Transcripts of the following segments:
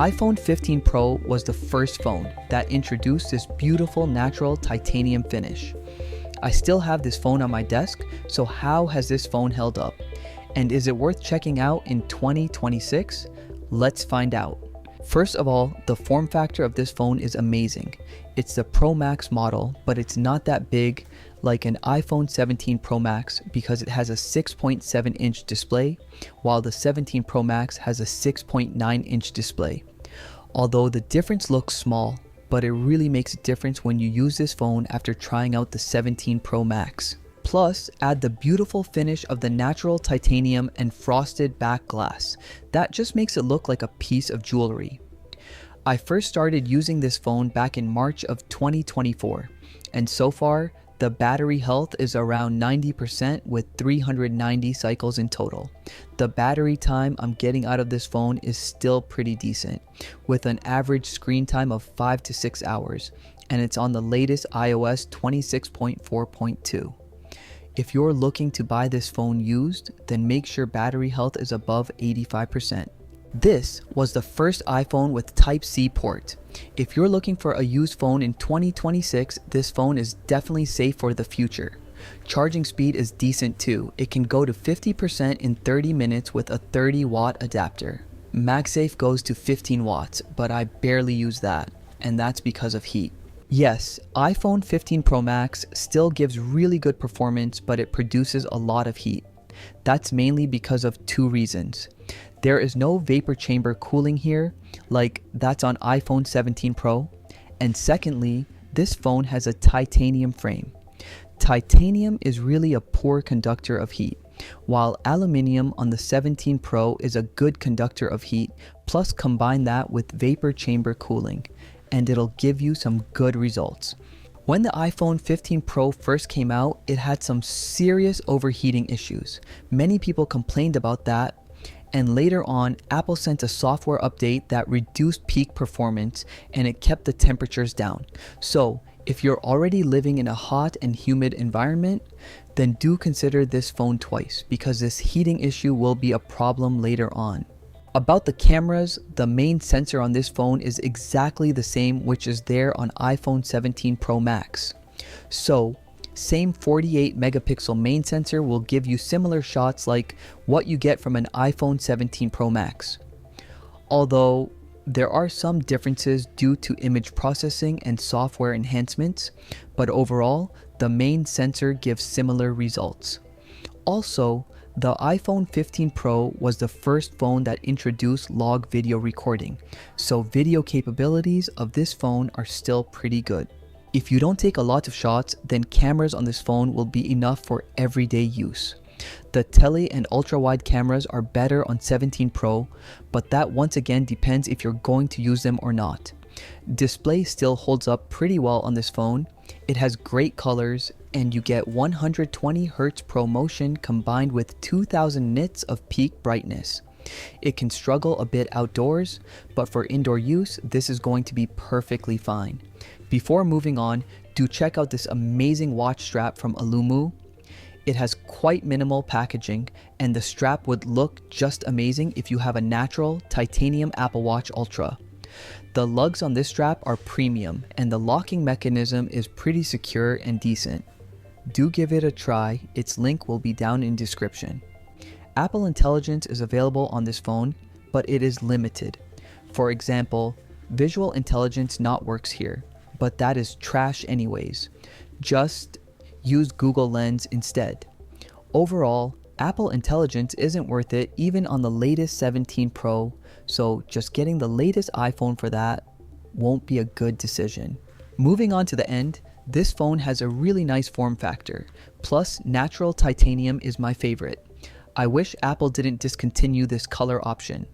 iPhone 15 Pro was the first phone that introduced this beautiful natural titanium finish. I still have this phone on my desk, so how has this phone held up? And is it worth checking out in 2026? Let's find out. First of all, the form factor of this phone is amazing. It's the Pro Max model, but it's not that big like an iPhone 17 Pro Max because it has a 6.7-inch display, while the 17 Pro Max has a 6.9-inch display. Although the difference looks small, but it really makes a difference when you use this phone after trying out the 17 Pro Max. Plus, add the beautiful finish of the natural titanium and frosted back glass. That just makes it look like a piece of jewelry. I first started using this phone back in March of 2024, and so far, the battery health is around 90% with 390 cycles in total. The battery time I'm getting out of this phone is still pretty decent, with an average screen time of 5 to 6 hours, and it's on the latest iOS 26.4.2. If you're looking to buy this phone used, then make sure battery health is above 85%. This was the first iPhone with Type-C port. If you're looking for a used phone in 2026, this phone is definitely safe for the future. Charging speed is decent too. It can go to 50% in 30 minutes with a 30-watt adapter. MagSafe goes to 15 watts, but I barely use that, and that's because of heat. Yes, iPhone 15 Pro Max still gives really good performance, but it produces a lot of heat. That's mainly because of two reasons. There is no vapor chamber cooling here, like that's on iPhone 17 Pro. And secondly, this phone has a titanium frame. Titanium is really a poor conductor of heat, while aluminum on the 17 Pro is a good conductor of heat, plus combine that with vapor chamber cooling, and it'll give you some good results. When the iPhone 15 Pro first came out, it had some serious overheating issues. Many people complained about that, and later on, Apple sent a software update that reduced peak performance and it kept the temperatures down. So, if you're already living in a hot and humid environment, then do consider this phone twice because this heating issue will be a problem later on. About the cameras, the main sensor on this phone is exactly the same which is there on iPhone 17 Pro Max. So, same 48 megapixel main sensor will give you similar shots like what you get from an iPhone 17 Pro Max. Although there are some differences due to image processing and software enhancements, but overall, the main sensor gives similar results. Also, the iPhone 15 Pro was the first phone that introduced log video recording, so video capabilities of this phone are still pretty good. If you don't take a lot of shots, then cameras on this phone will be enough for everyday use. The tele and ultra-wide cameras are better on 17 Pro, but that once again depends if you're going to use them or not. Display still holds up pretty well on this phone. It has great colors, and you get 120 Hz ProMotion combined with 2000 nits of peak brightness. It can struggle a bit outdoors, but for indoor use, this is going to be perfectly fine. Before moving on, do check out this amazing watch strap from Aulumu. It has quite minimal packaging, and the strap would look just amazing if you have a natural titanium Apple Watch Ultra. The lugs on this strap are premium, and the locking mechanism is pretty secure and decent. Do give it a try, its link will be down in description. Apple Intelligence is available on this phone, but it is limited. For example, Visual Intelligence not works here, but that is trash anyways. Just use Google Lens instead. Overall, Apple Intelligence isn't worth it even on the latest 17 Pro, so just getting the latest iPhone for that won't be a good decision. Moving on to the end, this phone has a really nice form factor, plus natural titanium is my favorite. I wish Apple didn't discontinue this color option.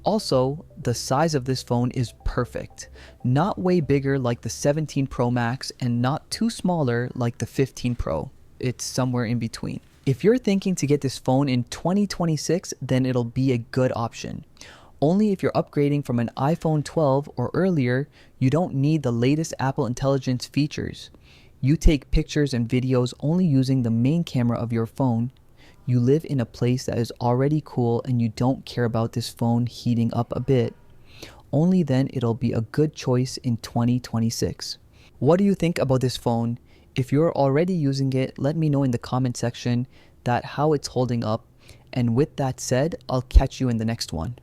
Also, the size of this phone is perfect. Not way bigger like the 17 Pro Max and not too smaller like the 15 Pro. It's somewhere in between. If you're thinking to get this phone in 2026, then it'll be a good option. Only if you're upgrading from an iPhone 12 or earlier, you don't need the latest Apple Intelligence features. You take pictures and videos only using the main camera of your phone. You live in a place that is already cool and you don't care about this phone heating up a bit. only then it'll be a good choice in 2026. What do you think about this phone? If you're already using it, let me know in the comment section that how it's holding up. And with that said, I'll catch you in the next one.